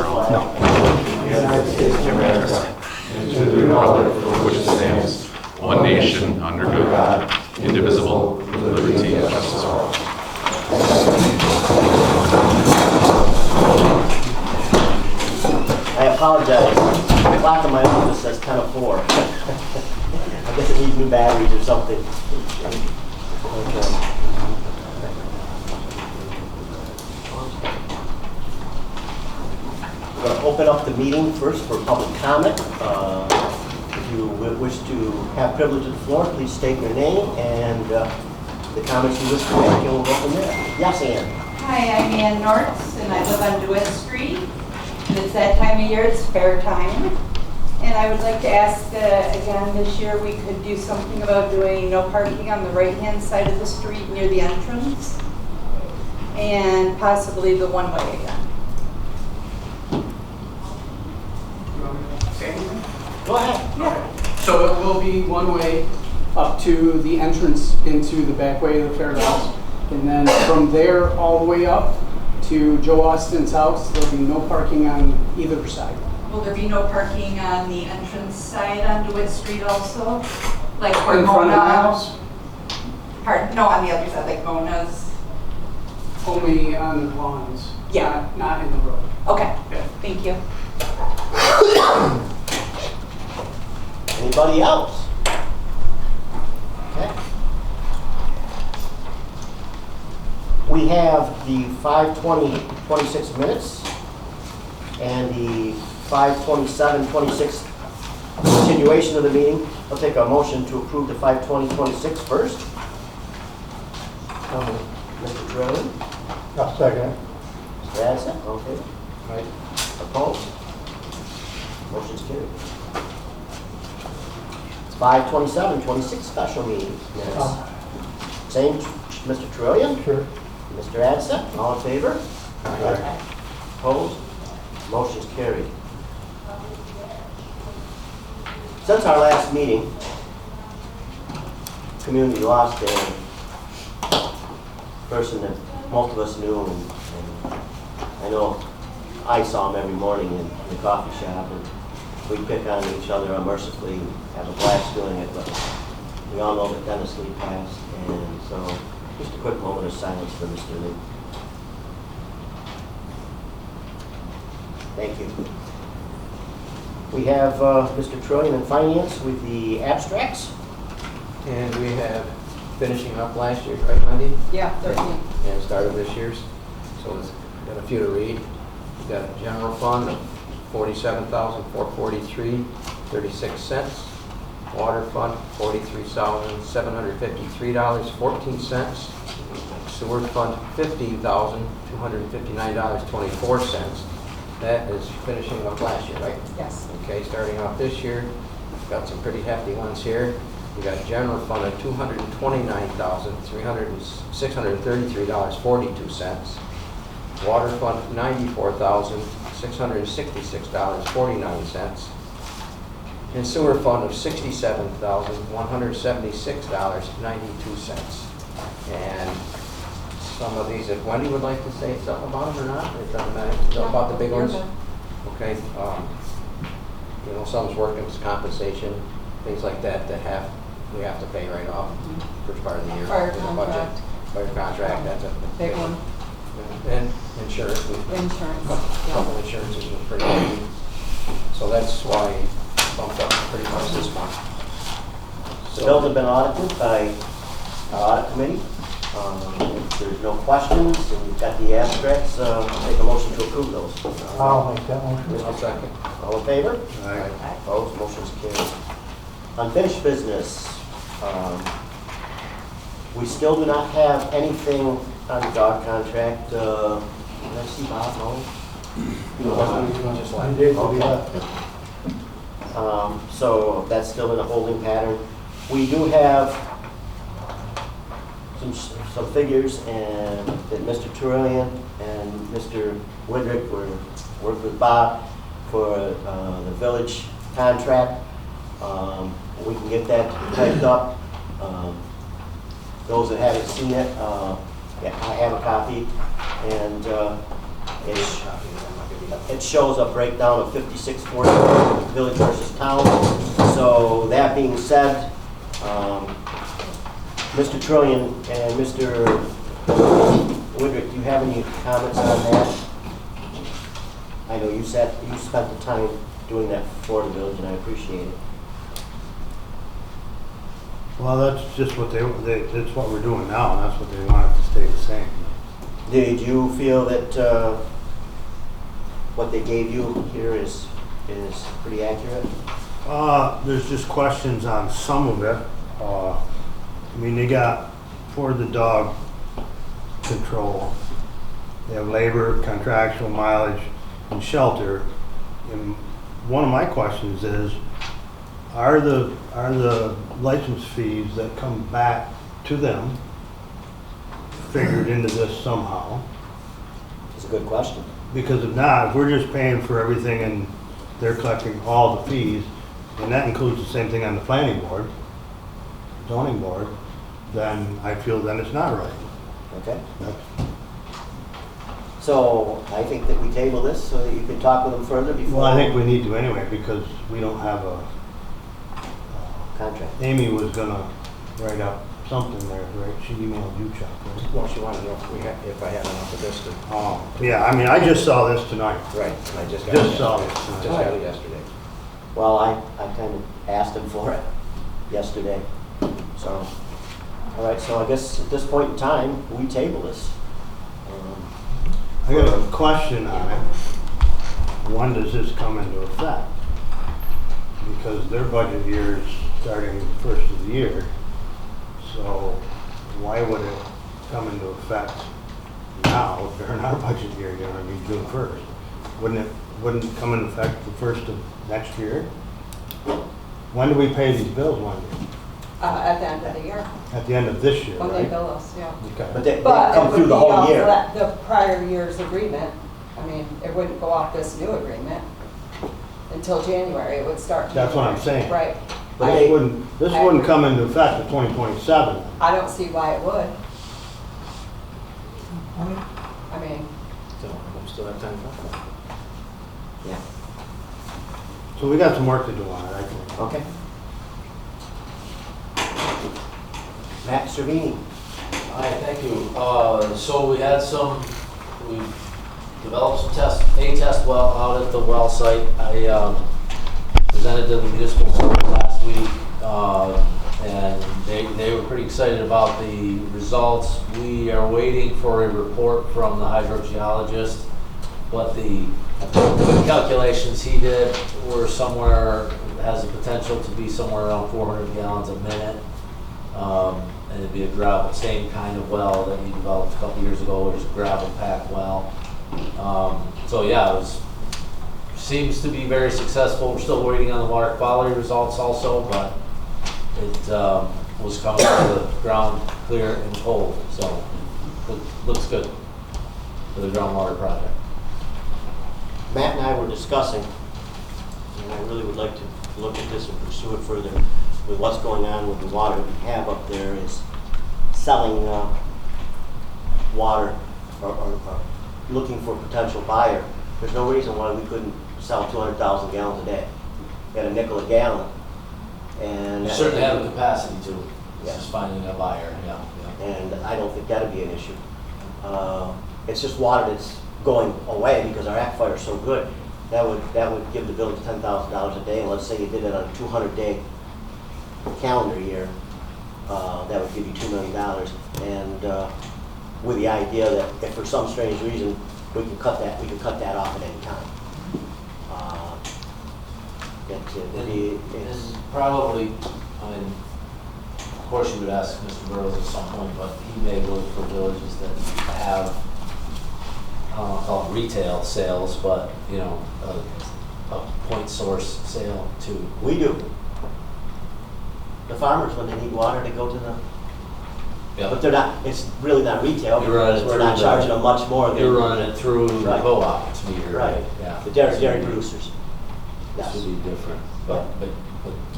flag of the United States of America and to the republic for which it stands, one nation, under God, indivisible, with liberty and justice for all. I apologize. The clock in my office says 10:04. I guess it needs new batteries or something. Okay. We're going to open up the meeting first for public comment. If you wish to have privilege of the floor, please state your name and the comments you wish to make, and we'll go from there. Yes, Ann. Hi, I'm Ann Nortz, and I live on DeWitt Street. And it's that time of year, it's fair time. And I would like to ask, again, this year we could do something about doing no parking on the right-hand side of the street near the entrance, and possibly the one-way again. Go ahead. Yeah. So it will be one way up to the entrance into the back way of the fairgrounds. And then from there all the way up to Joe Austin's house, there'll be no parking on either side. Will there be no parking on the entrance side on DeWitt Street also? Like where In front of my Mona, house, pardon, no, on the other side, like Mona's? only on the lawns. Yeah. Not in the road. Okay, Yeah. thank you. Anybody else? Okay. We have the 5:20:26 minutes and the 5:27:26 continuation of the meeting. I'll take a motion to approve the 5:20:26 first. Mr. Trillian? I'll second it. Mr. Addison? Okay. Right. Opposed? Motion's carried. 5:27:26 special meeting minutes. Same, Mr. Trillian? Sure. Mr. Addison, all in favor? Opposed? Motion's carried. Since our last meeting, community lost a person that most of us knew, and I know I saw him every morning in the coffee shop, and we pick on each other unmercifully, have a blast doing it, but we all know that Dennis Lee passed, and so just a quick moment of silence for Mr. Lee. Thank you. We have Mr. Trillian in Finance with the abstracts. And we have finishing up last year, right, Wendy? Yeah, 13. And started this year's. So we've got a few to read. We've got a general fund of $47,443.36. Water fund, $43,753.14. Sewer fund, $15,259.24. That is finishing up last year, right? Yes. Okay, starting off this year, we've got some pretty hefty ones here. We got a general fund of $229,633.42. Water fund, $94,666.49. And sewer fund of $67,176.92. And some of these, if Wendy would like to say something about them or not, it doesn't matter. About the big ones? Okay. You know, some's workers' compensation, things like that, we have to pay right off first part of the year. Fire in the contract. budget. Fire contract, that's a Big one. And insurance. Insurance. Couple insurances were pretty big. So that's why it bumped up pretty much this month. The bills have been audited by our audit committee. If there's no questions, and we've got the abstracts, take a motion to approve those. I'll make that motion. I'll second. All in favor? Aye. Opposed? Motion's carried. Unfinished business. We still do not have anything on the dog contract. Did I see Bob? No? Just You like, did, we Okay. left. So that's still in a holding pattern. We do have some figures, and that Mr. Trillian and Mr. Woodrick were working with Bob for the village contract. We can get that typed up. Those that haven't seen it, yeah, I have a copy, and it's it shows a breakdown of 56-40 village versus town. So that being said, Mr. Trillion and Mr. Woodrick, do you have any comments on that? I know you spent the time doing that for the village, and I appreciate it. Well, that's just what that's what we're doing now, and that's what they want it to stay the same. Did you feel that what they gave you here is pretty accurate? There's just questions on some of it. I mean, they got, for the dog control, they have labor, contractual mileage, and shelter. And one of my questions is, are the license fees that come back to them figured into this somehow? It's a good question. Because if not, if we're just paying for everything and they're collecting all the fees, and that includes the same thing on the planning board, zoning board, then I feel then it's not right. Okay. That's- So I think that we table this so that you can talk with them further before. Well, I think we need to anyway, because we don't have a, Contract. Amy was gonna write up something there, right? She emailed you, Chuck, right? Well, she wanted to know if I had enough of this to, Oh, yeah, I mean, I just saw this tonight. right, I just got Just it saw yesterday. it tonight. Just got it yesterday. Well, I kind of asked him for it yesterday. So, all right, so I guess at this point in time, we table this. I got a question on it. When does this come into effect? Because their budget year is starting the first of the year. So why would it come into effect now if they're in our budget year, you know, I mean, June 1st? Wouldn't it come into effect the first of next year? When do we pay these bills, when? At the end of the year, At the end of this year, when they right? bill us, yeah. Okay. But they But come it through would the be whole off year. the prior year's agreement. I mean, it wouldn't go off this new agreement until January. It would start. That's what I'm January. saying. Right. But This wouldn't come into effect until 2027. I don't see why it would. I mean, So we still have time for that. Yeah. So we got some work to do on it, I think. Okay. Matt Servini. Hi, thank you. So we developed a test well out at the well site. I presented to the municipal board last week, and they were pretty excited about the results. We are waiting for a report from the hydrogeologist, but the calculations he did were has the potential to be somewhere around 400 gallons a minute. And it'd be a gravel, same kind of well that we developed a couple years ago, which is a gravel pack well. So yeah, seems to be very successful. We're still waiting on the water quality results also, but it was coming out of the ground clear and cold, so looks good for the groundwater project. Matt and I were discussing, and I really would like to look at this and pursue it further with what's going on with the water we have up there, is selling water or looking for a potential buyer. There's no reason why we couldn't sell 200,000 gallons a day at a nickel a gallon. And You certainly have the capacity to. It's Yeah. just finding a buyer, yeah. And I don't think that'd be an issue. It's just water that's going away because our aquifer is so good. That would give the village $10,000 a day, and let's say you did it on a 200-day calendar year, that would give you $2 million. And with the idea that if for some strange reason we can cut that off at any time. And probably, I mean, of course you would ask Mr. Burrows at some point, but he may look for villages that have, I don't want to call it retail sales, but, you know, a point source sale too. We do. The farmers, when they need water, they go to the, but they're not, it's really not retail You're running because it we're through not the- charging them much more than. You're running it through the Right. co-op, it's meter, Right. right? Yeah. The dairy producers. This Yes. would be different, but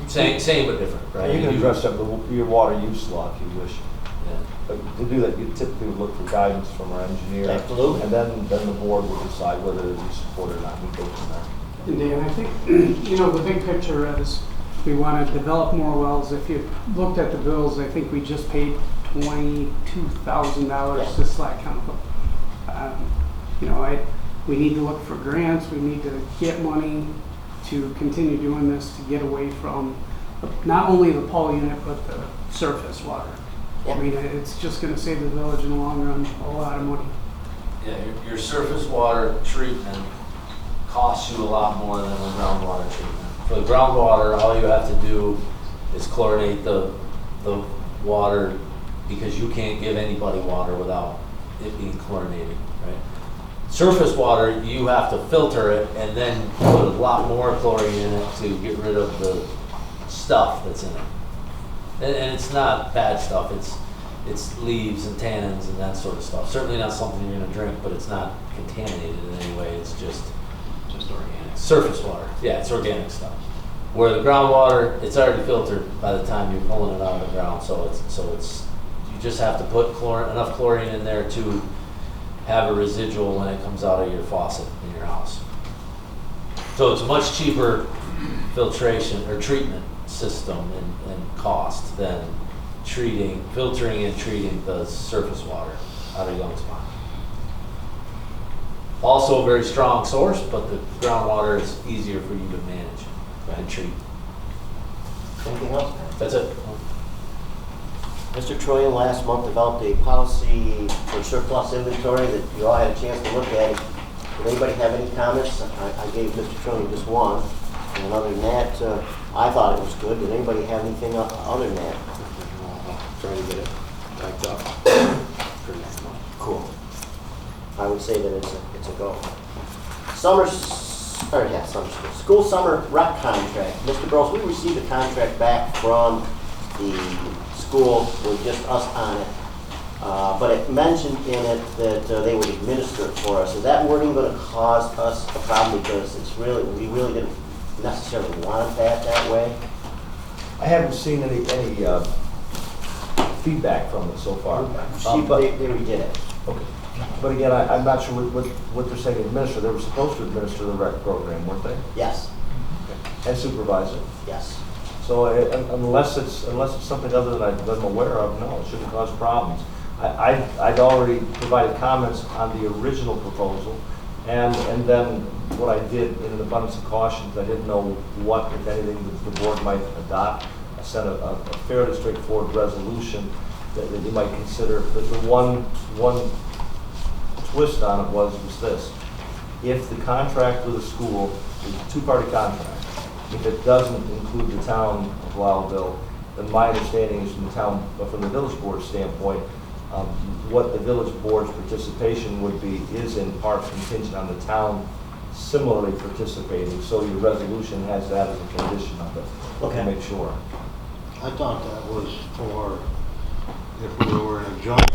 same but different, right? You can dress up your water use law if you wish. But to do that, you typically would look for guidance from our engineer. Absolutely. And then the board will decide whether you support it or not, we go from there. And Dan, I think, you know, the big picture is we want to develop more wells. If you looked at the bills, I think we just paid $22,000 to Slack Chemical. You know, we need to look for grants, we need to get money to continue doing this, to get away from not only the pole unit, but the surface water. Yeah. I mean, it's just going to save the village in the long run a lot of money. Yeah, your surface water treatment costs you a lot more than the groundwater treatment. For the groundwater, all you have to do is chlorinate the water, because you can't give anybody water without it being chlorinated, right? Surface water, you have to filter it and then put a lot more chlorine in it to get rid of the stuff that's in it. And it's not bad stuff, it's leaves and tannins and that sort of stuff. Certainly not something you're gonna drink, but it's not contaminated in any way, it's just organic. Surface water, yeah, it's organic stuff. Where the groundwater, it's already filtered by the time you're pulling it out of the ground, so it's you just have to put enough chlorine in there to have a residual when it comes out of your faucet in your house. So it's a much cheaper filtration or treatment system and cost than filtering and treating the surface water out of Young's Pond. Also a very strong source, but the groundwater is easier for you to manage and treat. Anything else? That's it. Mr. Trillian last month developed a policy for surplus inventory that you all had a chance to look at. Did anybody have any comments? I gave Mr. Trillian just one. And other than that, I thought it was good. Did anybody have anything other than that? Trying to get it typed up for next month. Cool. I would say that it's a go. School summer rec contract. Mr. Burrows, we received a contract back from the school with just us on it. But it mentioned in it that they would administer it for us. Is that wording going to cause us a problem, because we really didn't necessarily want that way? I haven't seen any feedback from it so far. They redid it. Okay. But again, I'm not sure what they're saying administer. They were supposed to administer the rec program, weren't they? Yes. And supervise it. Yes. So unless it's something other than I'm aware of, no, it shouldn't cause problems. I'd already provided comments on the original proposal, and then what I did in an abundance of caution, I didn't know what, if anything, the board might adopt. I sent a fairly straightforward resolution that you might consider. The one twist on it was this: if the contract with the school is a two-party contract, if it doesn't include the town of Lowville, then my understanding is from the village board standpoint, what the village board's participation would be is in part contingent on the town similarly participating. So your resolution has that as a condition of it. Okay. To make sure. I thought that was for if we were in a joint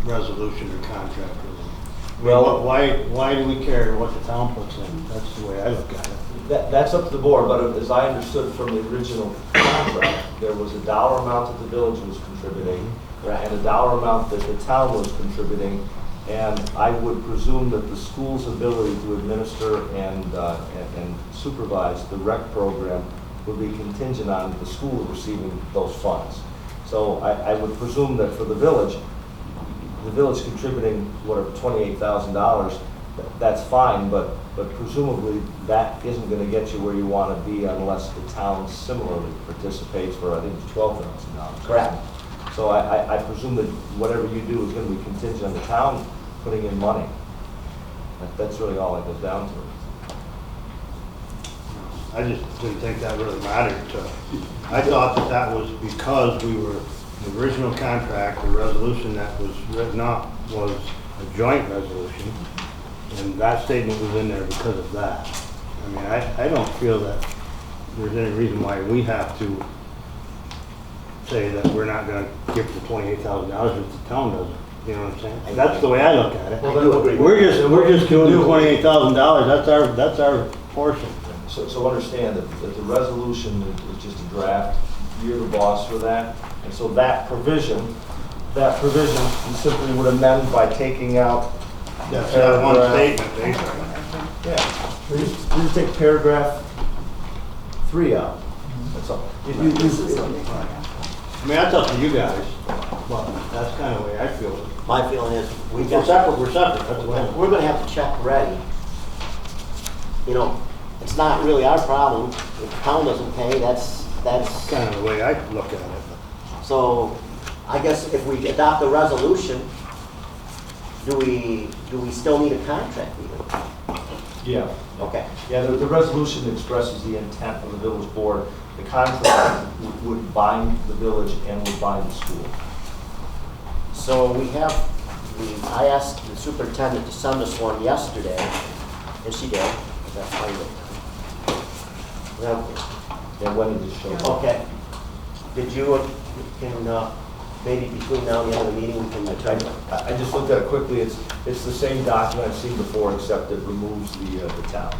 resolution or contract with them. Well, why do we care what the town puts in? That's the way I look at it. That's up to the board, but as I understood from the original contract, there was a dollar amount that the village was contributing, and a dollar amount that the town was contributing, and I would presume that the school's ability to administer and supervise the rec program would be contingent on the school receiving those funds. So I would presume that for the village contributing whatever $28,000, that's fine, but presumably that isn't going to get you where you want to be unless the town similarly participates for, I think it's $12,000. Correct. So I presume that whatever you do is going to be contingent on the town putting in money. That's really all it goes down to. I just didn't think that really mattered. I thought that was because we were, the original contract, the resolution that was written up was a joint resolution, and that statement was in there because of that. I mean, I don't feel that there's any reason why we have to say that we're not going to give the $28,000 if the town doesn't. You know what I'm saying? That's the way I look at it. We're just doing the $28,000. That's our portion. So understand that the resolution is just a draft. You're the boss for that. And so that provision that provision, you simply would amend by taking out, That's that one statement, basically. yeah, we just take paragraph 3 out. That's all. I mean, that's up to you guys, but that's kind of the way I feel. My feeling is, we We're got, separate, that's the thing. we're gonna have to check ready. You know, it's not really our problem. If the town doesn't pay, that's, Kind of the way I look at it. so I guess if we adopt a resolution, do we still need a contract even? Yeah. Okay. Yeah, the resolution expresses the intent of the village board. The contract would bind the village and would bind the school. So I asked the superintendent to send us one yesterday, and she did. That's fine. Yeah, when did it show up? Okay. Did you, maybe between now and the end of the meeting, we can try to... I just looked at it quickly. It's the same document I've seen before, except it removes the town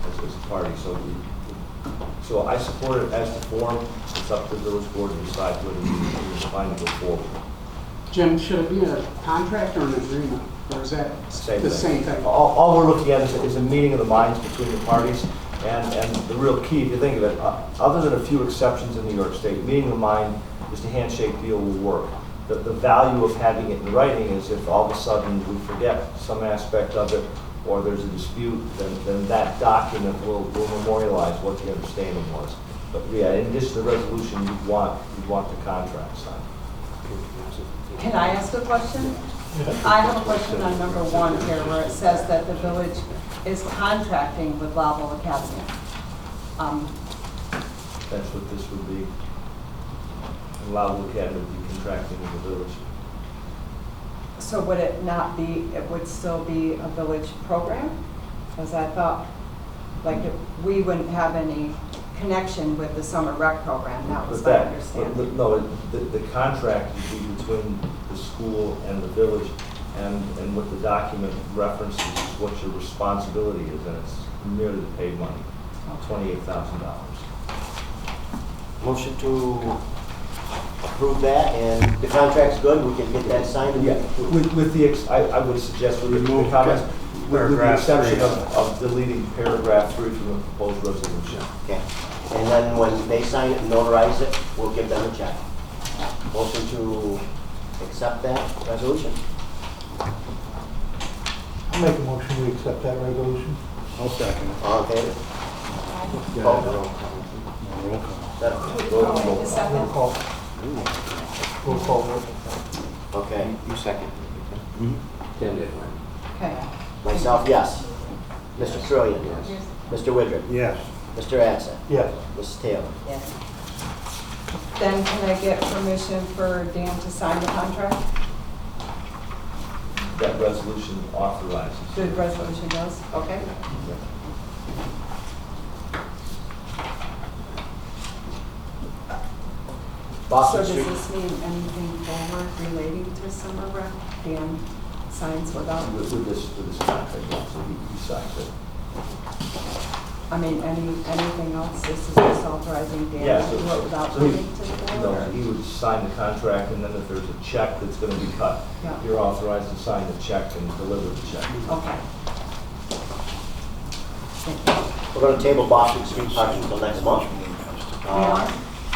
as a party. So I support it as the form. It's up to the village board to decide whether we find to go forward. Jim, should it be a contract or an agreement? Or is that the same thing? All we're looking at is a meeting of the minds between the parties. And the real key, if you think of it, other than a few exceptions in New York State, meeting of the mind is the handshake deal will work. The value of having it in writing is if all of a sudden we forget some aspect of it or there's a dispute, then that document will memorialize what the understanding was. But yeah, in addition to the resolution, you'd want the contract signed. Can I ask a question? I have a question on number 1 here where it says that the village is contracting with Lowville Academy. That's what this would be. Allow the academy to be contracting with the village. So would it not be, it would still be a village program? Because I thought, like, we wouldn't have any connection with the summer rec program, that was my understanding. No, the contract would be between the school and the village, and what the document references is what your responsibility is, and it's merely to pay money, $28,000. Motion to approve that, and the contract's good, we can get that signed? Yeah, with the, I would suggest with the comments, with the exception of deleting paragraph 3 from the proposed resolution. Okay. And then when they sign it and notarize it, we'll give them a check. Motion to accept that resolution? I'll make a motion to accept that resolution. I'll second it. All in favor? Roll Roll call. Roll call. Okay. You second. Tim did one. Okay. Myself, yes. Mr. Trillian? Yes. Mr. Widrick? Yes. Mr. Adson? Yes. Mrs. Taylor? Yes. Then can I get permission for Dan to sign the contract? That resolution authorizes. The resolution does? Okay. So Boston does Street? this mean anything forward relating to summer rec? Dan signs without, With this contract, so he signs it. I mean, anything else? This is just authorizing Dan Yeah, to do it without so he- moving to the board? No, or- he would sign the contract, and then if there's a check that's gonna be cut, Yeah. you're authorized to sign the check and deliver the check. Okay. Thank you. We're going to table Boston Street parking until next month. We are?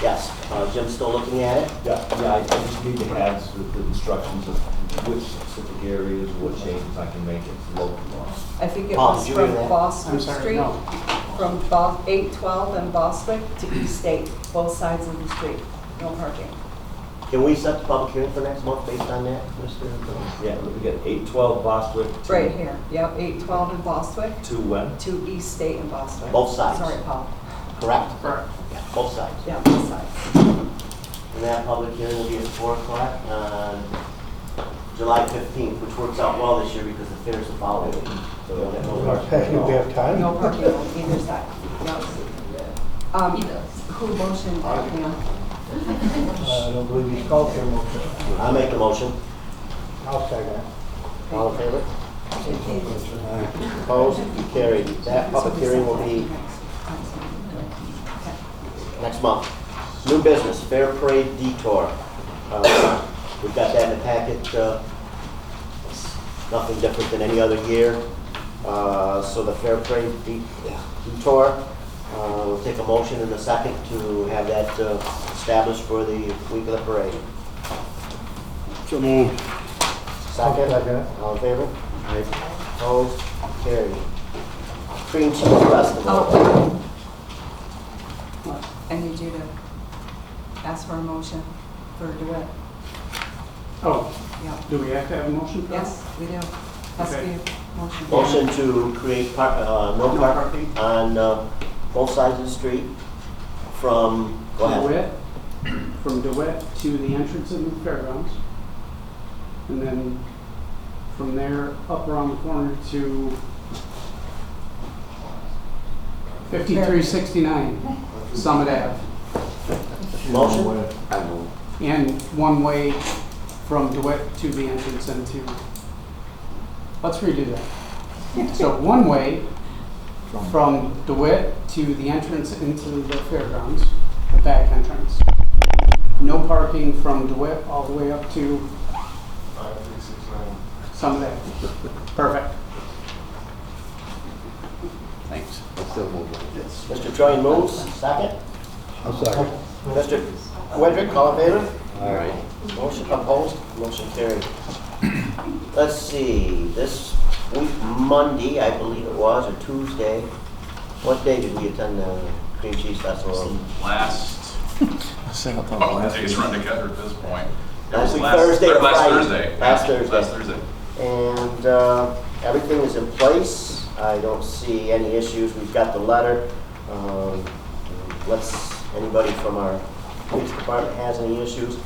Yes. Jim's still looking at it? Yeah, I just need to have the instructions of which specific areas, what changes I can make it local law. I think it Paul, was did you from read that? Boston I'm sorry, Street, no. from 812 and Bostwick to East State, both sides of the street, no parking. Can we set the public hearing for next month based on that, Mr. Yeah, we get 812 Bostwick. to- Right here, yep, 812 in Bostwick To when? to East State in Bostwick. Both sides. Sorry, Paul. Correct? Correct. Yeah, both sides. Yeah, both sides. And that public hearing will be at 4 o'clock on July 15th, which works out well this year because the fair's the following week. So we'll have no parking Heck, at you all. have time. No parking on either side. Yep. Who motioned that, Pam? I don't believe he's called for a motion. I'll make the motion. I'll second. All in favor? Opposed? Carried. That public hearing will be next month. New business, Fair Parade Detour. We've got that in the packet. It's nothing different than any other year. So the Fair Parade detour, we'll take a motion in a second to have that established for the week of the parade. So moved. Second? Second. All in favor? Opposed? Carried. Cream Cheese Festival. Oh, I need you to ask for a motion for a duet. Oh, Yeah. do we have to have a motion for that? Yes, we do. Has to be a motion. Motion to create no parking on both sides of the street from, go ahead. DeWitt, from DeWitt to the entrance of the fairgrounds. And then from there up around the corner to 5369 Summit Ave. Motion? And one way from DeWitt to the entrance into, let's redo that. So one way from DeWitt to the entrance into the fairgrounds, the back entrance. No parking from DeWitt all the way up to 5369. Summit Ave. Perfect. Thanks. Mr. Troy moves, second. I'll second. Mr. Wedrick, all in favor? All right. Motion opposed, motion carried. Let's see, this week, Monday, I believe it was, or Tuesday, what day did we attend the Cream Cheese Festival? Last, I think it's running together at this point. It Last was week, Thursday or last Friday? Thursday. Last Yeah, Thursday. Last Thursday. And everything is in place. I don't see any issues. We've got the letter. Anybody from our police department has any issues,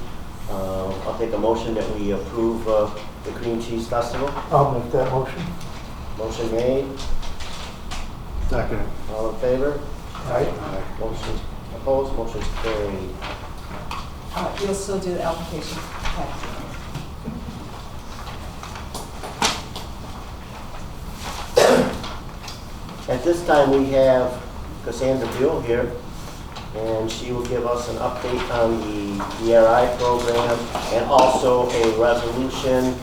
I'll take a motion that we approve the Cream Cheese Festival. I'll make that motion. Motion made. Second. All in favor? Aye. Motion opposed, motion carried. You'll still do the application. Okay. At this time, we have Cassandra Buell here, and she will give us an update on the DRI program and also a resolution.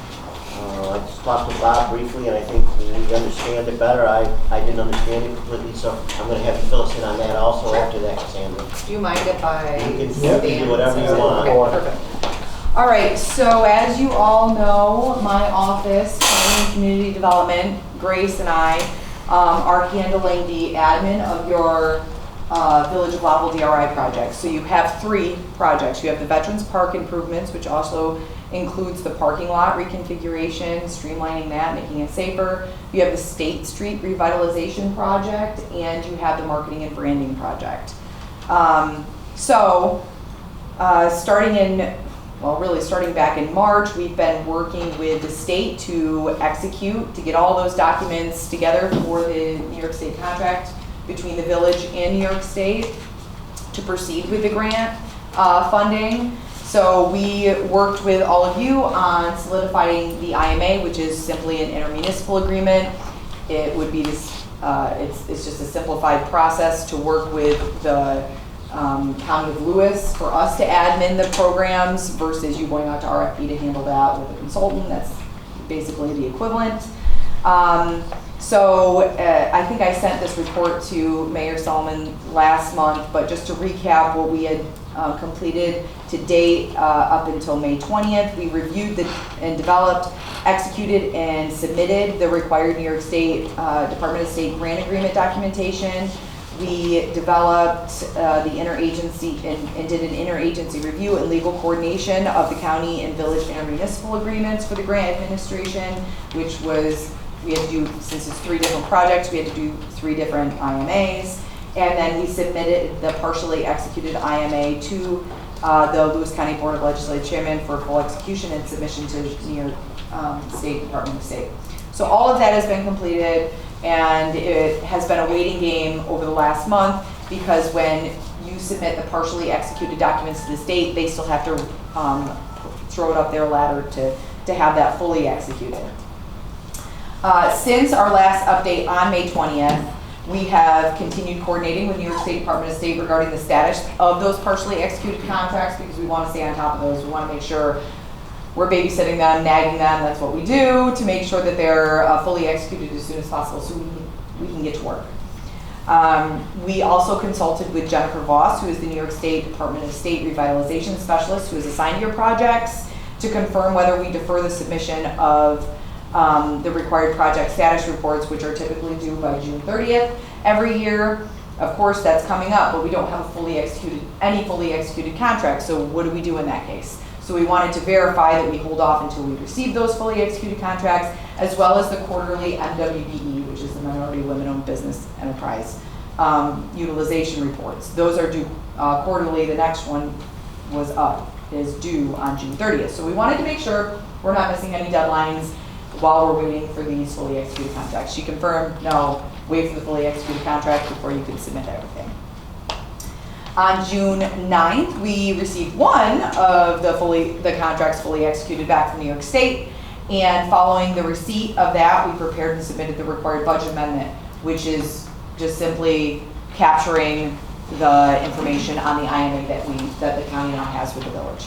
I just talked to Bob briefly, and I think we understand it better. I didn't understand it completely, so I'm going to have you fill us in on that also after that, Cassandra. Do you mind if I You can stand? do whatever you want. Okay, perfect. All right, so as you all know, my office, Planning and Community Development, Grace and I are handling the admin of your Village of Lowville DRI projects. So you have 3 projects. You have the Veterans Park improvements, which also includes the parking lot reconfiguration, streamlining that, making it safer. You have the State Street revitalization project, and you have the marketing and branding project. Starting back in March, we've been working with the state to get all those documents together for the New York State contract between the village and New York State to proceed with the grant funding. So we worked with all of you on solidifying the IMA, which is simply an intermunicipal agreement. It would be this, it's just a simplified process to work with the County of Lewis for us to admin the programs versus you going out to RFP to handle that with a consultant. That's basically the equivalent. I think I sent this report to Mayor Solomon last month, but just to recap what we had completed to date up until May 20th, we reviewed and developed, executed, and submitted the required New York State Department of State grant agreement documentation. We developed the interagency and did an interagency review and legal coordination of the county and village intermunicipal agreements for the grant administration, which was, we had to do, since it's 3 different projects, we had to do 3 different IMAs. And then we submitted the partially executed IMA to the Lewis County Board of Legislative Chairman for full execution and submission to New York State Department of State. So all of that has been completed, and it has been a waiting game over the last month because when you submit the partially executed documents to the state, they still have to throw it up their ladder to have that fully executed. Since our last update on May 20th, we have continued coordinating with New York State Department of State regarding the status of those partially executed contracts because we want to stay on top of those. We want to make sure we're babysitting them, nagging them, that's what we do, to make sure that they're fully executed as soon as possible so we can get to work. We also consulted with Jennifer Voss, who is the New York State Department of State Revitalization Specialist, who is assigned to your projects, to confirm whether we defer the submission of the required project status reports, which are typically due by June 30th every year. Of course, that's coming up, but we don't have any fully executed contracts, so what do we do in that case? So we wanted to verify that we hold off until we receive those fully executed contracts, as well as the quarterly MWBE, which is the Minority Women-Owned Business Enterprise utilization reports. Those are due quarterly. The next one is due on June 30th. So we wanted to make sure we're not missing any deadlines while we're waiting for these fully executed contracts. She confirmed, no, wait for the fully executed contract before you can submit everything. On June 9th, we received one of the contracts fully executed back from New York State, and following the receipt of that, we prepared and submitted the required budget amendment, which is just simply capturing the information on the IMA that the county now has with the village.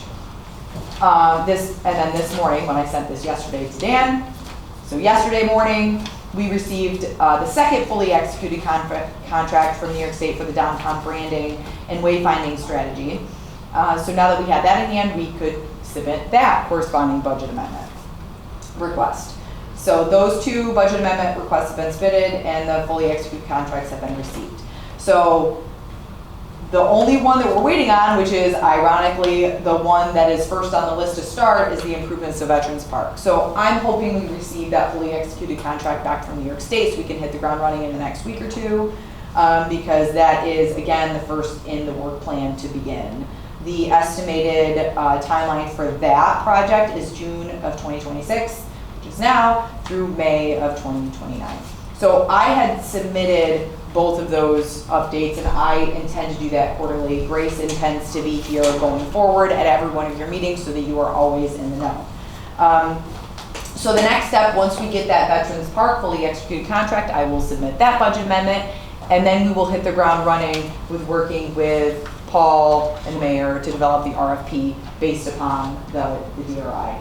And then this morning, when I sent this yesterday to Dan, so yesterday morning, we received the second fully executed contract from New York State for the downtown branding and wayfinding strategy. So now that we had that in hand, we could submit that corresponding budget amendment request. So those two budget amendment requests have been submitted and the fully executed contracts have been received. So the only one that we're waiting on, which is ironically the one that is first on the list to start, is the improvements to Veterans Park. So I'm hoping we receive that fully executed contract back from New York State so we can hit the ground running in the next week or two, because that is, again, the first in the work plan to begin. The estimated timeline for that project is June of 2026, which is now, through May of 2029. So I had submitted both of those updates, and I intend to do that quarterly. Grace intends to be here going forward at every one of your meetings so that you are always in the know. So the next step, once we get that Veterans Park fully executed contract, I will submit that budget amendment, and then we will hit the ground running with working with Paul and the mayor to develop the RFP based upon the DRI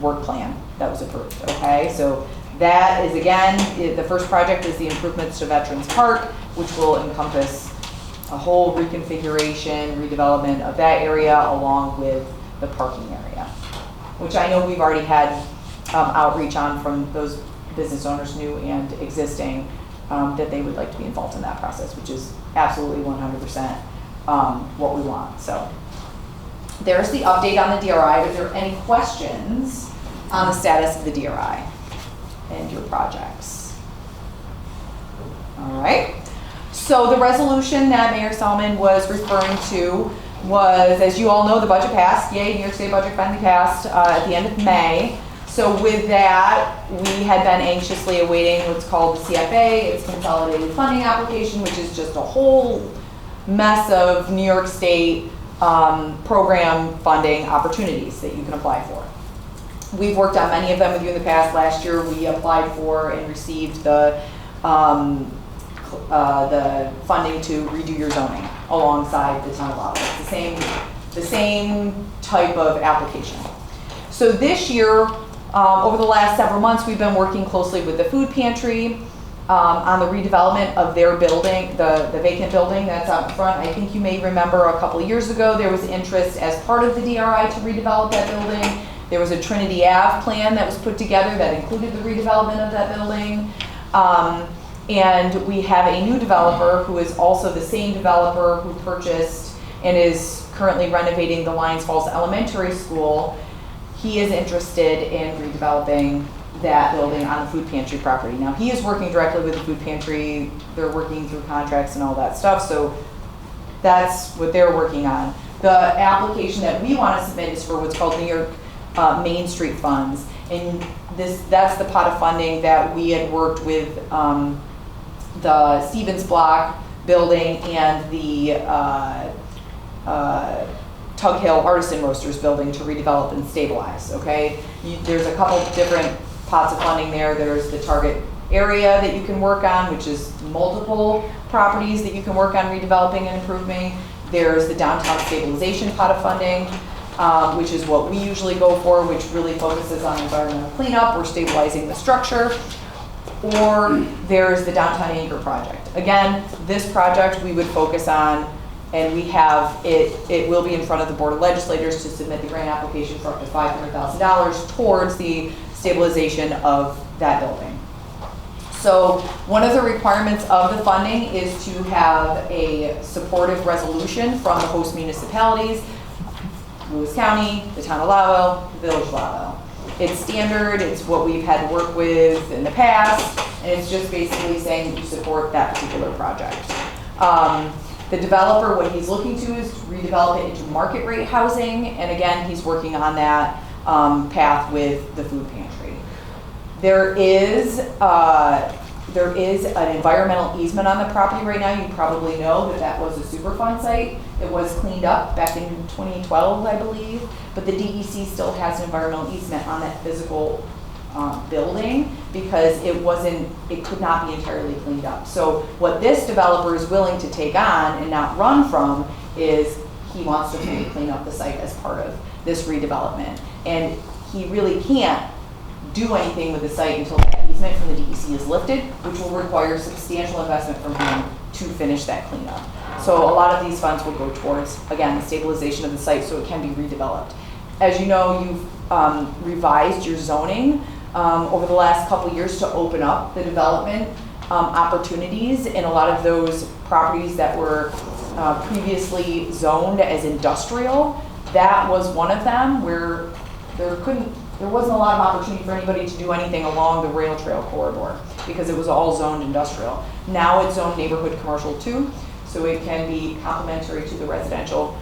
work plan that was approved, okay? So that is, again, the first project is the improvements to Veterans Park, which will encompass a whole reconfiguration, redevelopment of that area along with the parking area, which I know we've already had outreach on from those business owners, new and existing, that they would like to be involved in that process, which is absolutely 100% what we want. So there's the update on the DRI. Are there any questions on the status of the DRI and your projects? All right. So the resolution that Mayor Salmon was referring to was, as you all know, the budget passed. Yay, New York State budget finally passed at the end of May. So with that, we had been anxiously awaiting what's called the CFA, its consolidated funding application, which is just a whole mess of New York State program funding opportunities that you can apply for. We've worked on many of them with you in the past. Last year, we applied for and received the funding to redo your zoning alongside the town of Lowville. It's the same type of application. So this year, over the last several months, we've been working closely with the food pantry on the redevelopment of their building, the vacant building that's out in front. I think you may remember a couple of years ago, there was interest as part of the DRI to redevelop that building. There was a Trinity Ave plan that was put together that included the redevelopment of that building. And we have a new developer who is also the same developer who purchased and is currently renovating the Lions Falls Elementary School. He is interested in redeveloping that building on the food pantry property. Now, he is working directly with the food pantry. They're working through contracts and all that stuff, so that's what they're working on. The application that we want to submit is for what's called New York Main Street funds, and that's the pot of funding that we had worked with the Stevens Block building and the Tug Hill Artisan Roasters building to redevelop and stabilize, okay? There's a couple different pots of funding there. There's the target area that you can work on, which is multiple properties that you can work on redeveloping and improving. There's the downtown stabilization pot of funding. which is what we usually go for, which really focuses on environmental cleanup or stabilizing the structure. Or there's the downtown anchor project. Again, this project we would focus on, and we have it will be in front of the Board of Legislators to submit the grant application for up to $500,000 towards the stabilization of that building. So one of the requirements of the funding is to have a supportive resolution from the host municipalities, Lewis County, the town of Lowville, the village of Lowville. It's standard, it's what we've had to work with in the past, and it's just basically saying you support that particular project. The developer, what he's looking to is redevelop it into market rate housing, and again, he's working on that path with the food pantry. There is an environmental easement on the property right now. You probably know that that was a Superfund site. It was cleaned up back in 2012, I believe, but the DEC still has an environmental easement on that physical building because it could not be entirely cleaned up. So what this developer is willing to take on and not run from is he wants to fully clean up the site as part of this redevelopment. And he really can't do anything with the site until that easement from the DEC is lifted, which will require substantial investment from him to finish that cleanup. So a lot of these funds will go towards, again, the stabilization of the site so it can be redeveloped. As you know, you've revised your zoning over the last couple of years to open up the development opportunities in a lot of those properties that were previously zoned as industrial. That was one of them where there wasn't a lot of opportunity for anybody to do anything along the rail trail corridor because it was all zoned industrial. Now it's zoned neighborhood commercial too, so it can be complementary to the residential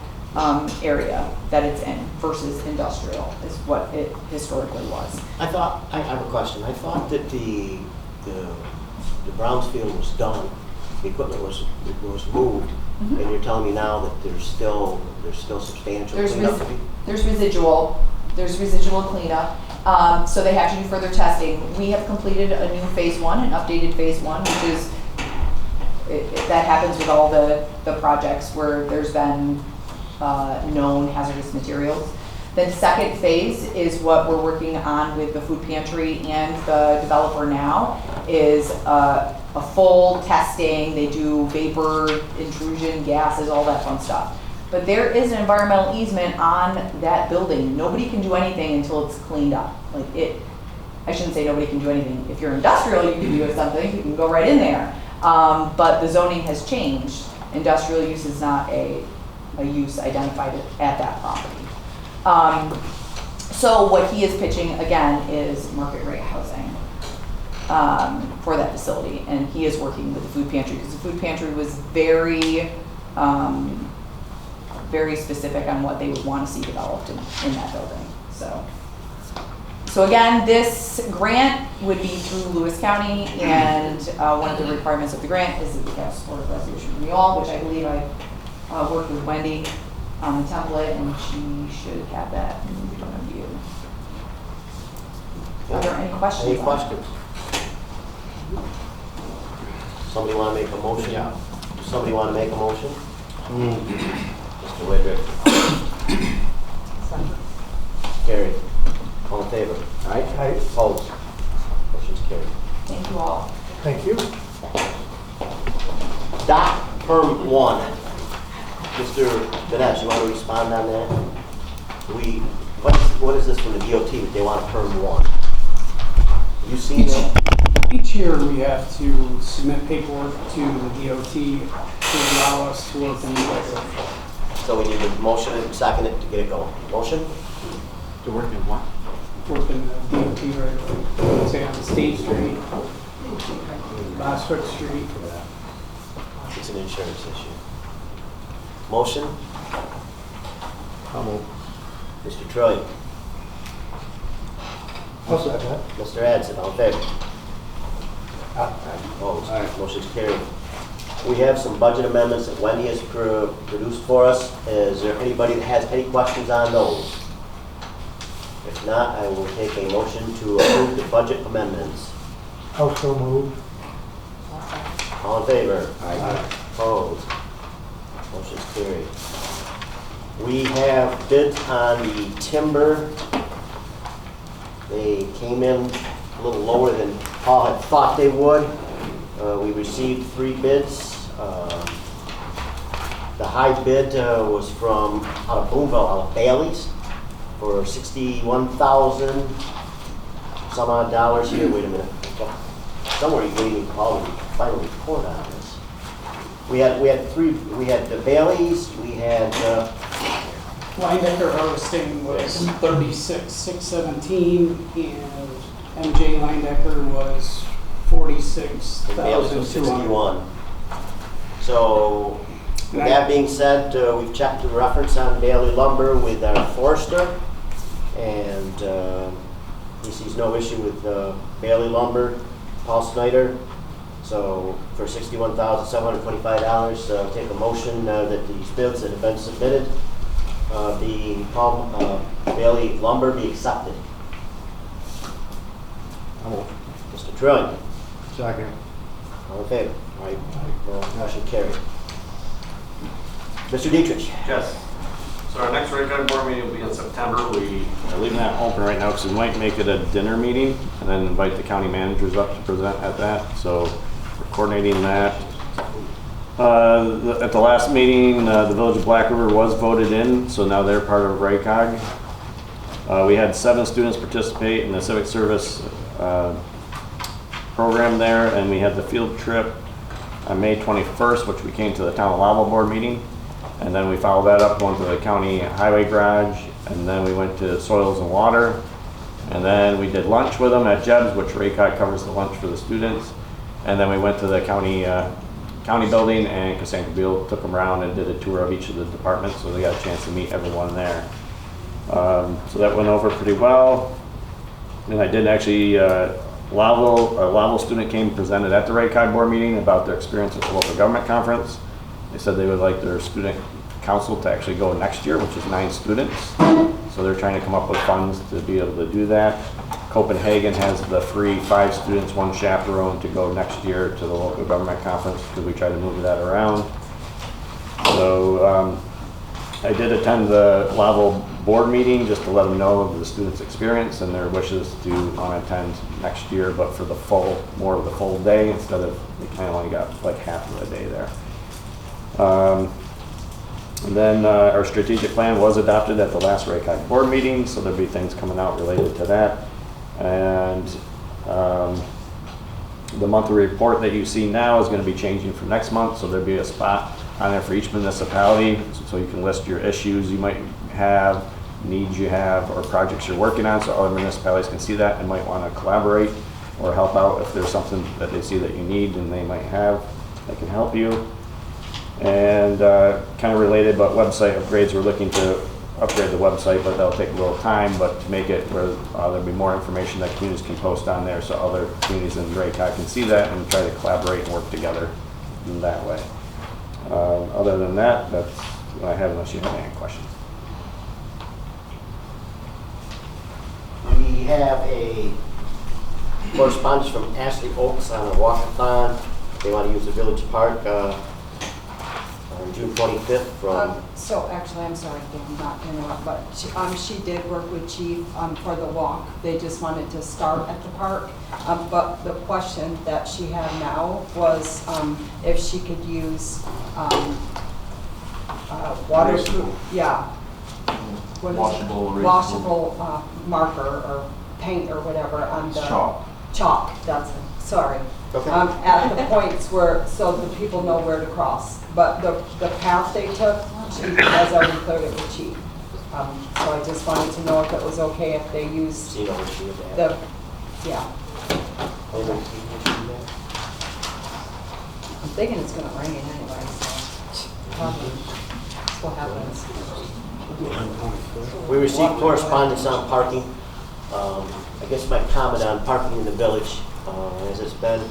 area that it's in versus industrial is what it historically was. I have a question. I thought that the Brownsfield was done, the equipment was moved, and you're telling me now that there's still substantial cleanup to be? There's residual cleanup. So they have to do further testing. We have completed a new phase 1, an updated phase 1, which is, that happens with all the projects where there's been known hazardous materials. The second phase is what we're working on with the food pantry and the developer now is a full testing. They do vapor intrusion, gases, all that fun stuff. But there is an environmental easement on that building. Nobody can do anything until it's cleaned up. I shouldn't say nobody can do anything. If you're industrial, you can do something. You can go right in there. But the zoning has changed. Industrial use is not a use identified at that property. So what he is pitching, again, is market rate housing for that facility. And he is working with the food pantry because the food pantry was very specific on what they would want to see developed in that building. So again, this grant would be through Lewis County, and one of the requirements of the grant is that we have support of resolution renewal, which I believe I worked with Wendy on the template, and she should have that in front of you. Are there any questions? Any questions? Somebody want to make a motion? Yeah. Does somebody want to make a motion? Mr. Widrick. Carried. All in favor? Aye. Opposed? Motion's carried. Thank you all. Thank you. Doc Perm 1. Mr. Ganesh, you want to respond on that? What is this from the DOT that they want a Perm 1? Have you seen that? Each year we have to submit paperwork to the DOT to allow us to work in the area. So we need a motion and second it to get it going. Motion? To work in what? Work in the DOT right away. Say on State Street, Boswick Street. It's an insurance issue. Motion? I'll move. Mr. Trillian. I'll second it. Mr. Adson, all in favor? Opposed? Motion's carried. We have some budget amendments that Wendy has produced for us. Is there anybody that has any questions on those? If not, I will take a motion to approve the budget amendments. Also moved. All in favor? Aye. Opposed? Motion's carried. We have bids on the timber. They came in a little lower than Paul had thought they would. We received 3 bids. The high bid was from out of Boonville, out of Bailey's, for $61,000 some odd dollars here. Wait a minute. Somewhere you gave me Paul the final report on this. We had the Bailey's, we had Linebacker harvesting was 36,617, and MJ Linebacker was the Bailey's was 46,200. 61. So with that being said, we've checked the reference on Bailey lumber with our forester, and he sees no issue with Bailey lumber, Paul Snyder. So for $61,725, take a motion that these bids that have been submitted, the Paul Bailey lumber be accepted. Mr. Trillian. Second. All in favor? All right, motion carried. Mr. Dietrich. Yes. So our next regular board meeting will be in September. We are leaving that open right now because we might make it a dinner meeting and then invite the county managers up to present at that. So we're coordinating that. At the last meeting, the Village of Black River was voted in, so now they're part of RACOG. We had 7 students participate in the civic service program there, and we had the field trip on May 21st, which we came to the Town of Lowville board meeting. And then we followed that up, went to the county highway garage, and then we went to soils and water. And then we did lunch with them at Jeb's, which RACOG covers the lunch for the students. And then we went to the county building, and Cassandra Beal took them around and did a tour of each of the departments, so they got a chance to meet everyone there. So that went over pretty well. And I did actually, a Lowville student came and presented at the RACOG board meeting about their experience at the local government conference. They said they would like their student council to actually go next year, which is 9 students. So they're trying to come up with funds to be able to do that. Copenhagen has the free 5 students, 1 chaperone to go next year to the local government conference because we try to move that around. So I did attend the Lowville board meeting just to let them know of the students' experience and their wishes to want to attend next year, but for the more of the full day instead of, they kind of only got like half of the day there. And then our strategic plan was adopted at the last RACOG board meeting, so there'll be things coming out related to that. And the monthly report that you see now is going to be changing for next month, so there'll be a spot on there for each municipality, so you can list your issues you might have, needs you have, or projects you're working on, so other municipalities can see that and might want to collaborate or help out if there's something that they see that you need and they might have that can help you. And kind of related, but website upgrades, we're looking to upgrade the website, but that'll take a little time, but to make it where there'll be more information that communities can post on there so other communities in RACOG can see that and try to collaborate and work together in that way. Other than that, that's what I have unless you have any questions. We have a correspondence from Ashley Oaks on a walkathon. They want to use the village park on June 25th from... So actually, I'm sorry, Dan, not to interrupt, but she did work with Chief for the walk. They just wanted to start at the park. But the question that she had now was if she could use waterproof, yeah. What is it? Washable marker or paint or whatever on the... Chalk, that's it, sorry. Okay. At the points where, so the people know where to cross. But the path they took, Chief has already cleared it with Chief. So I just wanted to know if it was okay if they used the, yeah. I'm thinking it's gonna rain anyway, so probably that's what happens. We received correspondence on parking. I guess my comment on parking in the village, as it's been,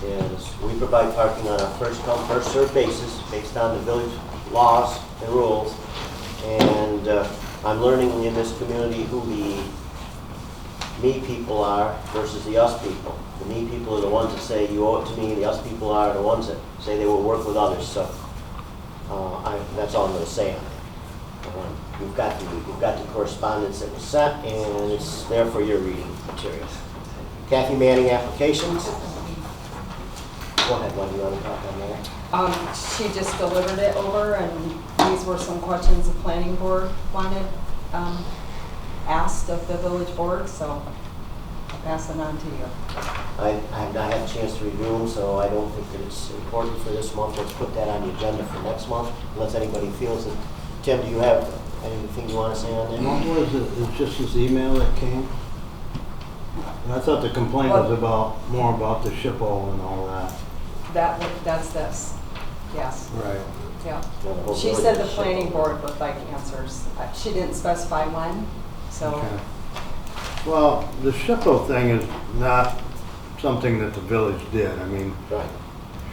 is we provide parking on a first come, first served basis based on the village laws and rules. And I'm learning in this community who the me people are versus the us people. The me people are the ones that say you owe it to me, the us people are the ones that say they will work with others. So that's all I'm going to say on it. You've got the correspondence that was sent, and it's there for your reading materials. Kathy Manning applications. Go ahead, Wendy, you want to talk on that? She just delivered it over, and these were some questions the planning board wanted, asked of the village board, so I'll pass it on to you. I have not had a chance to review them, so I don't think that it's important for this month. Let's put that on the agenda for next month, unless anybody feels it. Tim, do you have anything you want to say on that? What was it? It's just this email that came? And I thought the complaint was more about the SHPO and all that. That's this, yes, Right. yeah. No, the whole She village said the is planning SHPO. board would like answers. She didn't specify when, so. Okay. Well, the SHPO thing is not something that the village did. I mean, Right.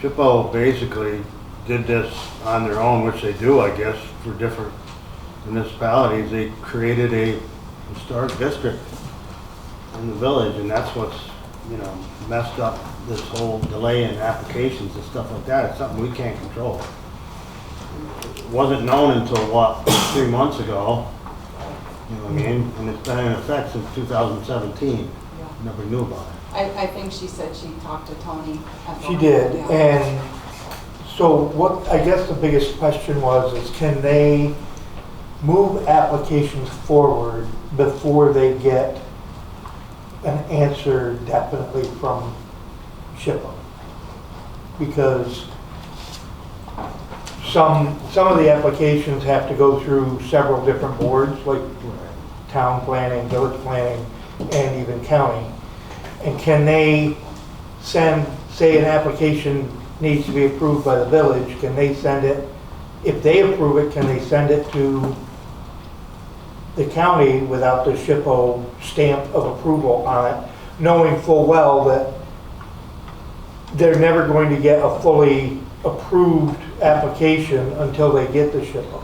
SHPO basically did this on their own, which they do, I guess, for different municipalities. They created a historic district in the village, and that's what's, messed up this whole delay in applications and stuff like that. It's something we can't control. It wasn't known until, 3 months ago, you know what I mean? And it's been in effect since 2017. Never knew about it. I think she said she talked to Tony. at She the- did, yeah. and so what, I guess the biggest question is can they move applications forward before they get an answer definitely from SHPO? Because some of the applications have to go through several different boards, like town planning, village planning, and even county. And can they send, say an application needs to be approved by the village, can they send it, if they approve it, can they send it to the county without the SHPO stamp of approval on it, knowing full well that they're never going to get a fully approved application until they get the SHPO?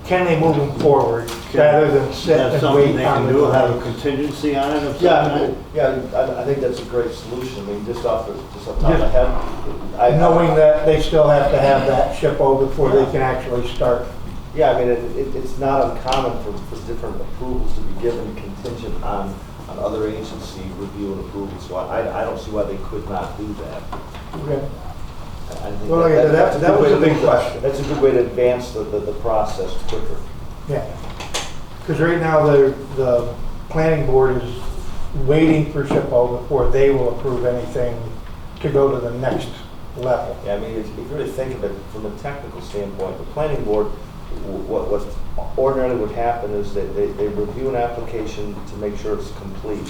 Can they move them forward rather than sit That's and something wait they on can the do, have a delay? contingency on it of some Yeah, kind? I think that's a great solution. I mean, just off the top of my head. Knowing that they still have to have that SHPO before they can actually start. Yeah, I mean, it's not uncommon for different approvals to be given contingent on other agency review and approval. So I don't see why they could not do that. Okay. I think Well, like I said, that's a that good was way a to big move question. That's a good way to advance the process quicker. Yeah. Because right now, the planning board is waiting for SHPO before they will approve anything to go to the next level. Yeah, I mean, if you really think of it from a technical standpoint, the planning board, what ordinarily would happen is that they review an application to make sure it's complete.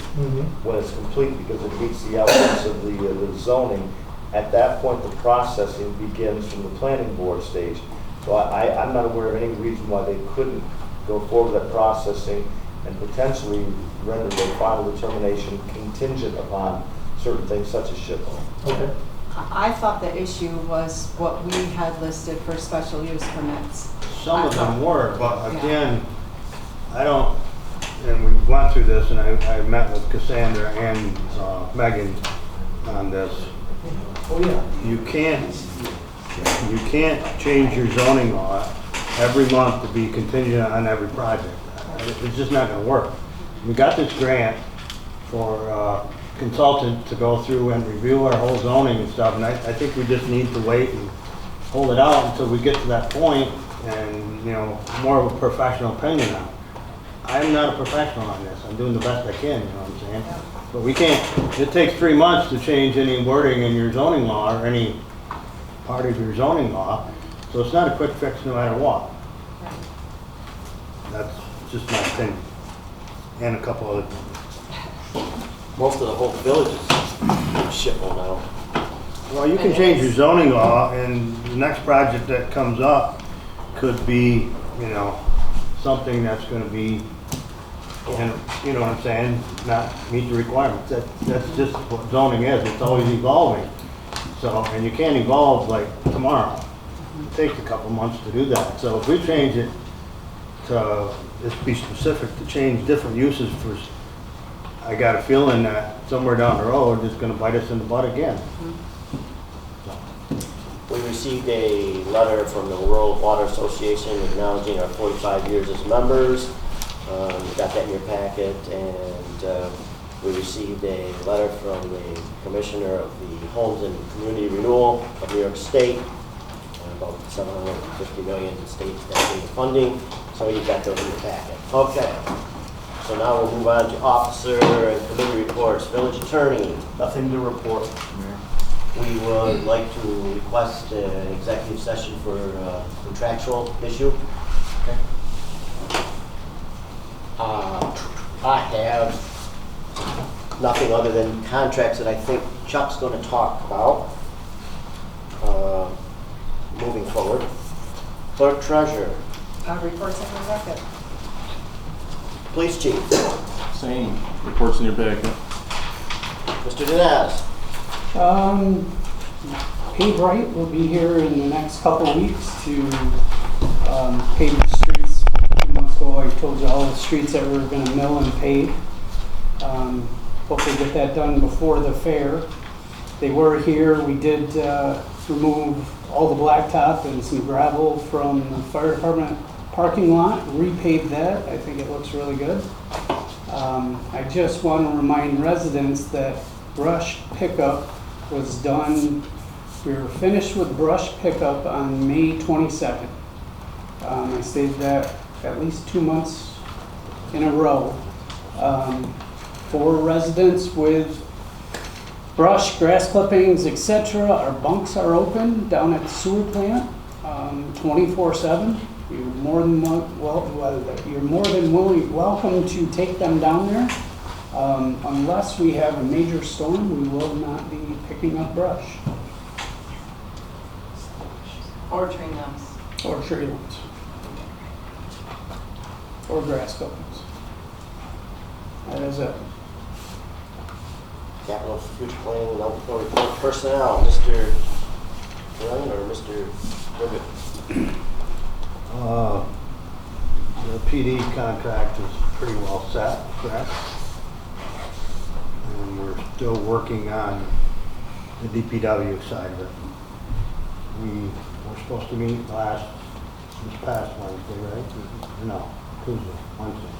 When it's complete, because it meets the elements of the zoning, at that point, the processing begins from the planning board stage. So I'm not aware of any reason why they couldn't go forward with that processing and potentially render their final determination contingent upon certain things such as SHPO. Okay. I thought the issue was what we had listed for special use permits. Some of them were, but again, I don't, and we went through this, and I met with Cassandra and Megan on this. Oh, yeah. You can't change your zoning law every month to be contingent on every project. It's just not gonna work. We got this grant for consultant to go through and review our whole zoning and stuff, and I think we just need to wait and hold it out until we get to that point and, more of a professional opinion on it. I'm not a professional on this. I'm doing the best I can, you know what I'm saying? But we can't, it takes 3 months to change any wording in your zoning law or any part of your zoning law, so it's not a quick fix no matter what. That's just my opinion. And a couple other things. Most of the whole village is SHPO now. Well, you can change your zoning law, and the next project that comes up could be, something that's gonna be, and you know what I'm saying, not meet the requirements. That's just what zoning is. It's always evolving. So, and you can't evolve like tomorrow. It takes a couple months to do that. So if we change it to, just be specific, to change different uses for, I got a feeling that somewhere down the road, it's gonna bite us in the butt again. We received a letter from the World Water Association acknowledging our 45 years as members. You got that in your packet, and we received a letter from the Commissioner of the Homes and Community Renewal of New York State, about $750 million in state dedicated funding. So you've got those in your packet. Okay. So now we'll move on to officer and committee reports. Village attorney. Nothing to report, Mayor. We would like to request an executive session for a contractual issue. Okay. I have nothing other than contracts that I think Chuck's going to talk about moving forward. Clerk treasurer. Reports in the record. Police chief. Same. Reports in your packet. Mr. Diaz. Pave Wright will be here in the next couple of weeks to pave the streets. A few months ago, I told you all the streets that we were going to mill and pave. Hopefully get that done before the fair. They were here. We did remove all the blacktop and some gravel from the fire department parking lot, repaved that. I think it looks really good. I just want to remind residents that brush pickup was done. We were finished with brush pickup on May 22nd. I stated that at least 2 months in a row. For residents with brush, grass clippings, etc., our bunks are open down at the sewer plant 24/7. You're more than welcome to take them down there. Unless we have a major storm, we will not be picking up brush. Or tree limbs. Or tree limbs. Or grass clippings. That is it. Capital future planning and outdoor report personnel. Mr. Ryan or Mr. Ribbit? The PD contract is pretty well set, correct? And we're still working on the DPW side of it. We were supposed to meet this past Wednesday, right? No, Tuesday, Wednesday.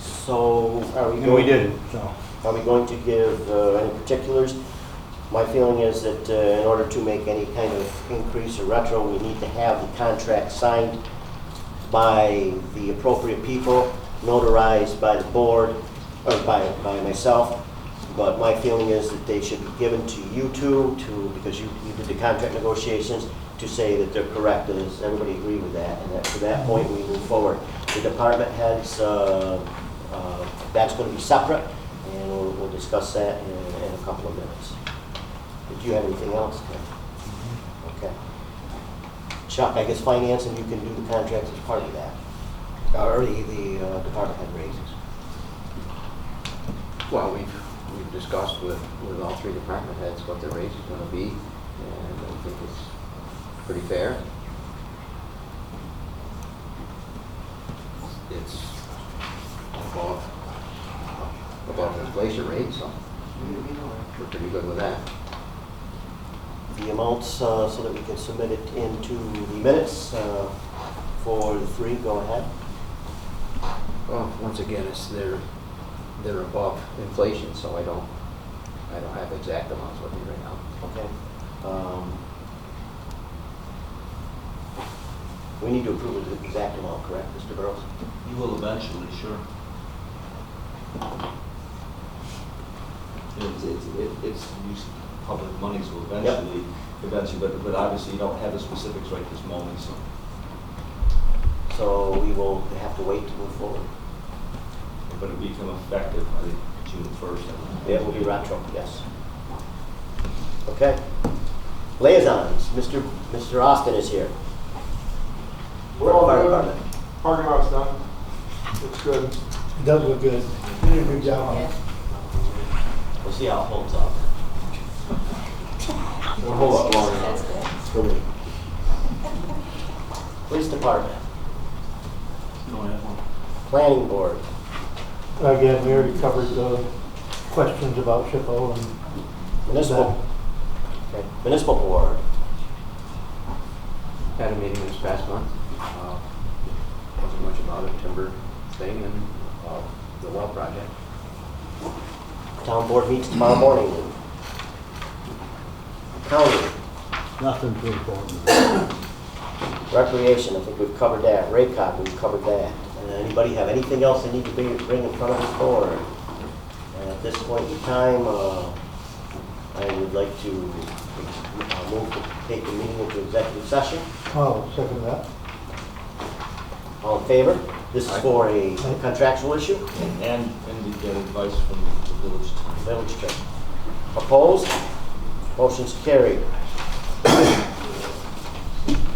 So are we And going? we didn't, so. Are we going to give any particulars? My feeling is that in order to make any kind of increase or retro, we need to have the contract signed by the appropriate people, notarized by the board, or by myself. But my feeling is that they should be given to you two, because you did the contract negotiations, to say that they're correct. Does everybody agree with that? And that, to that point, we move forward. The department heads, that's going to be separate. And we'll discuss that in a couple of minutes. Did you have anything else, Ken? Okay. Chuck, I guess finance and you can do the contracts as part of that. Or the department head raises. Well, we've discussed with all three department heads what the raise is going to be, and I think it's pretty fair. It's above inflation rate, so we're pretty good with that. The amounts so that we can submit it into the minutes for the three, go ahead. Well, once again, they're above inflation, so I don't have exact amounts with me right now. Okay. We need to approve the exact amount, correct, Mr. Burrows? You will eventually, sure. It's use public money, so eventually, but obviously you don't have the specifics right this moment, so. So we will have to wait to move forward. But it'll become effective, I think, June 1st. It will be retro, yes. Okay. Liaisons, Mr. Austin is here. We're all Fire good. department. Parking lot's done. Looks good. It does look good. You did a good job. We'll see how it holds up. It'll hold up long enough. That's good. For me. Police department, No, I have one. planning board, Again, we already covered the questions about SHPO and municipal, okay, municipal board, had a meeting this past month. Wasn't much about it, timber thing and the well project. Town board meets tomorrow morning. County, Nothing too important. recreation, I think we've covered that. Raycog, we've covered that. Anybody have anything else they need to bring in front of this board? And at this point in time, I would like to move to take the meeting into executive session. Oh, second that. All in favor? This is for a contractual issue. And to get advice from the village. Village Church. Opposed? Motion's carried.